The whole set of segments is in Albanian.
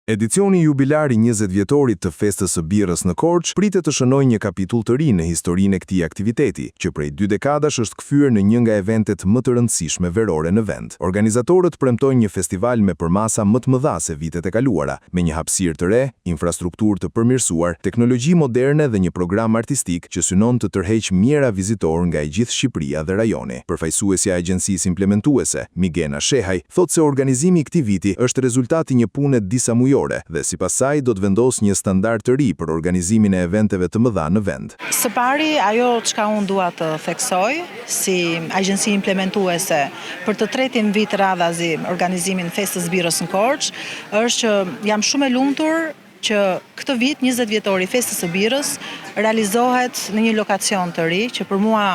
Edicioni jubilar i 20 vjetorit të festës së birrës në Korçë pritet të shënojë një kapitull të ri në historinë e këtij aktiviteti, që prej 2 dekadash është kthyer në një nga eventet më të rëndësishme verore në vend. Organizatorët premtojnë një festival me përmasa më të mëdha se vitet e kaluara, me një hapësirë të re, infrastrukturë të përmirësuar, teknologji moderne dhe një program artistik që synon të tërheqë mijëra vizitorë nga e gjithë Shqipëria dhe rajoni. Përfaqësuesja e agjencisë implementuese, Migena Shehaj, thotë se organizimi i këtij viti është rezultati një pune disa mujore dhe sipas saj do të vendosë një standard të ri për organizimin e eventeve të mëdha në vend. Së pari, ajo çka unë dua të theksoj si agjenci implementuese për të tretin vit radhazi organizimin festës birrës në Korçë, është që jam shumë e lumtur që këtë vit 20 vjetori festës së birrës realizohet në një lokacion të ri, që për mua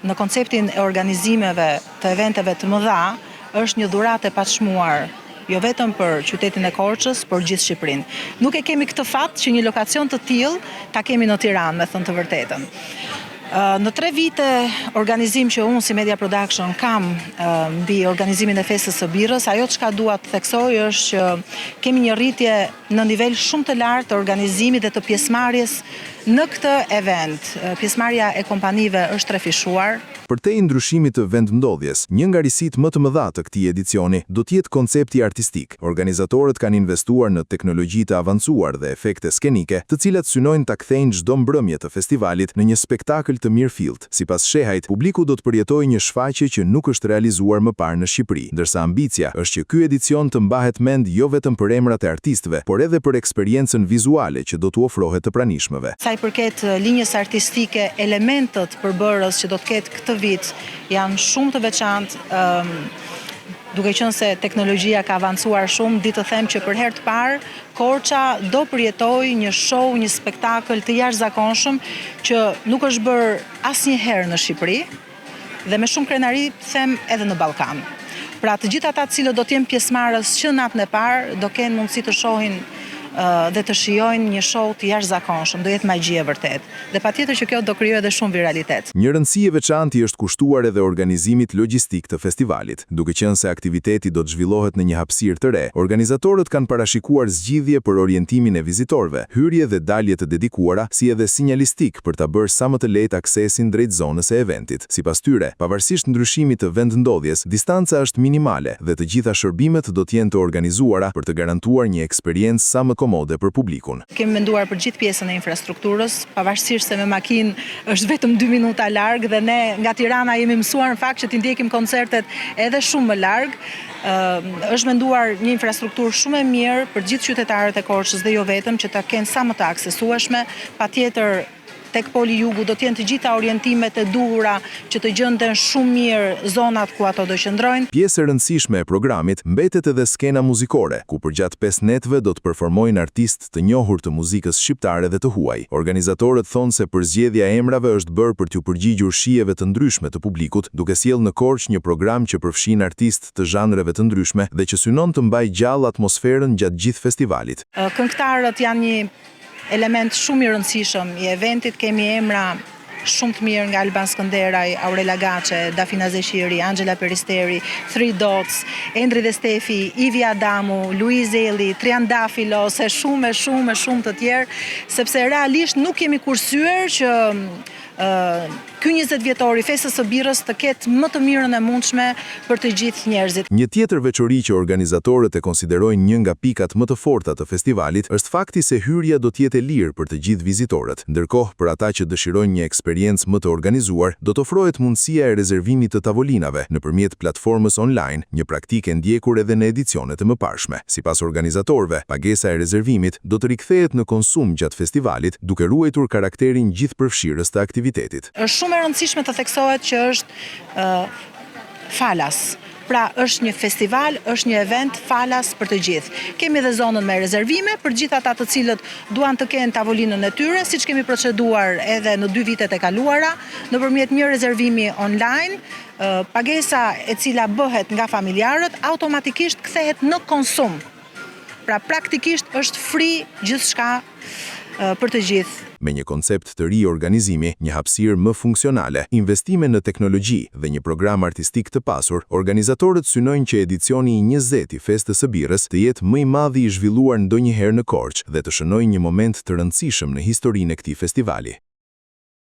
në konceptin e organizimeve të eventeve të mëdha është një dhuratë e paçmuar, jo vetëm për qytetin e Korçës, por gjithë Shqipërinë. Nuk e kemi këtë fat që një lokacion të tillë ta kemi në Tiranë, me thënë të vërtetën. Në 3 vite organizim që unë si Media Production kam mbi organizimin e festës së birrës, ajo çka dua të theksoj është që kemi një rritje në nivel shumë të lartë të organizimit dhe të pjesëmarrjes në këtë event. Pjesëmarrja e kompanive është trefishuar. Përtej ndryshimit të vendndodhjes, një nga risit më të mëdha të këtij edicioni do të jetë koncepti artistik. Organizatorët kanë investuar në teknologji të avancuar dhe efekte skenike, të cilat synojnë ta kthejnë çdo mbrëmje të festivalit në një spektakël të mirëfillt. Sipas Shehajt, publiku do të përjetojë një shfaqje që nuk është realizuar më parë në Shqipëri, ndërsa ambicia është që ky edicion të mbahet mend jo vetëm për emrat e artistëve, por edhe për eksperiencën vizuale që do t'u ofrohet të pranishmëve. Sa i përket linjës artistike, elementët përbërës që do të ketë këtë vit janë shumë të veçantë, duke qenë se teknologjia ka avancuar shumë, di të them që për herë të parë Korça do përjetojë një show, një spektakël të jashtëzakonshëm që nuk është bërë asnjëherë në Shqipëri dhe me shumë krenari them edhe në Ballkan. Pra të gjithë ata të cilët do të jenë pjesëmarrës që natën e parë do kenë mundësi të shohin dhe të shijojnë një show të jashtëzakonshëm, do jetë magji e vërtet. Dhe patjetër që kjo do krijojë edhe shumë viralitet. Një rëndësi e veçantë është kushtuar edhe organizimit logjistik të festivalit. Duke qenë se aktiviteti do të zhvillohet në një hapësirë të re, organizatorët kanë parashikuar zgjidhje për orientimin e vizitorëve, hyrje dhe dalje të dedikuara, si edhe sinjalistik për ta bërë sa më të lehtë aksesin drejt zonës e eventit. Sipas tyre, pavarësisht ndryshimit të vendndodhjes, distanca është minimale dhe të gjitha shërbimet do të jenë të organizuara për të garantuar një eksperiencë sa më komode për publikun. Kemi menduar për gjithë pjesën e infrastrukturës, pavarësisht se me makinë është vetëm 2 minuta larg dhe ne nga Tirana jemi mësuar në fakt që t'i ndjekim koncertet edhe shumë më larg. Është menduar një infrastrukturë shumë e mirë për gjithë qytetarët e Korçës dhe jo vetëm, që ta kenë sa më të aksesueshme. Patjetër tek poli jugu do të jenë të gjitha orientimet e duhura që të gjenden shumë mirë zonat ku ato do qëndrojnë. Pjesë e rëndësishme e programit mbetet edhe skena muzikore, ku përgjatë 5 netëve do të performojnë artistë të njohur të muzikës shqiptare dhe të huaj. Organizatorët thonë se përzgjedhja e emrave është bërë për t'u përgjigjur shijeve të ndryshme të publikut, duke sjellë në Korçë një program që përfshin artistë të zhanreve të ndryshme dhe që synon të mbajë gjallë atmosferën gjatë gjithë festivalit. Këngëtarët janë një element shumë i rëndësishëm i eventit. Kemi emra shumë të mirë nga Alban Skënderaj, Aurela Gaçe, Dafina Zeqiri, Angela Peristeri, Three Dots, Endri dhe Stefi, Ivi Adamu, Luiz Eli, Triandafilo, se shumë të tjerë, sepse realisht nuk kemi kursyer që ky 20 vjetori festës së birrës të ketë më të mirën e mundshme për të gjithë njerëzit. Një tjetër veçori që organizatorët e konsiderojnë një nga pikat më të forta të festivalit është fakti se hyrja do të jetë e lirë për të gjithë vizitorët. Ndërkohë, për ata që dëshirojnë një eksperiencë më të organizuar, do të ofrohet mundësia e rezervimit të tavolinave nëpërmjet platformës online, një praktikë ndjekur edhe në edicionet e mëparshme. Sipas organizatorëve, pagesa e rezervimit do të rikthehet në konsum gjatë festivalit, duke ruajtur karakterin gjithëpërfshirës të aktivitetit. Është shumë e rëndësishme të theksohet që është falas. Pra është një festival, është një event falas për të gjithë. Kemi edhe zonën me rezervime për gjithë ata të cilët duan të kenë tavolinën e tyre, siç kemi proceduar edhe në 2 vitet e kaluara, nëpërmjet një rezervimi online, pagesa e cila bëhet nga familjarët automatikisht kthehet në konsum. Pra praktikisht është free gjithçka për të gjithë. Me një koncept të ri organizimi, një hapësirë më funksionale, investime në teknologji dhe një program artistik të pasur, organizatorët synojnë që edicioni i 20 i Festës së Birrës të jetë më i madhi i zhvilluar ndonjëherë në Korçë dhe të shënojë një moment të rëndësishëm në historinë e këtij festivali.